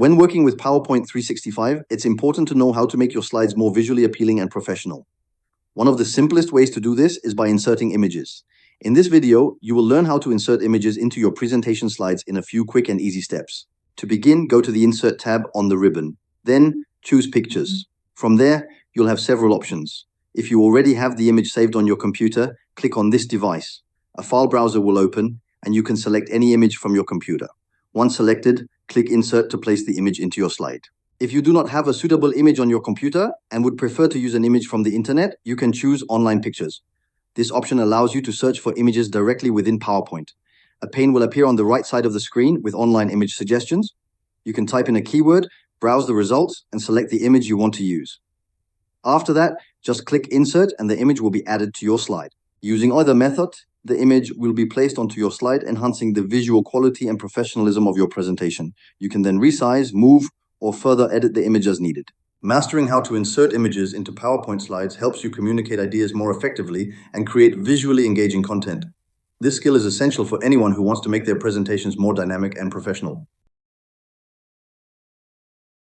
When working with PowerPoint 365, it's important to know how to make your slides more visually appealing and professional. One of the simplest ways to do this is by inserting images. In this video, you will learn how to insert images into your presentation slides in a few quick and easy steps. To begin, go to the Insert tab on the ribbon. Then, choose Pictures. From there, you'll have several options. If you already have the image saved on your computer, click on this device. A file browser will open, and you can select any image from your computer. Once selected, click Insert to place the image into your slide. If you do not have a suitable image on your computer and would prefer to use an image from the internet, you can choose Online Pictures. This option allows you to search for images directly within PowerPoint. A pane will appear on the right side of the screen with online image suggestions. You can type in a keyword, browse the results, and select the image you want to use. After that, just click Insert and the image will be added to your slide. Using either method, the image will be placed onto your slide, enhancing the visual quality and professionalism of your presentation. You can then resize, move, or further edit the image as needed. Mastering how to insert images into PowerPoint slides helps you communicate ideas more effectively and create visually engaging content. This skill is essential for anyone who wants to make their presentations more dynamic and professional.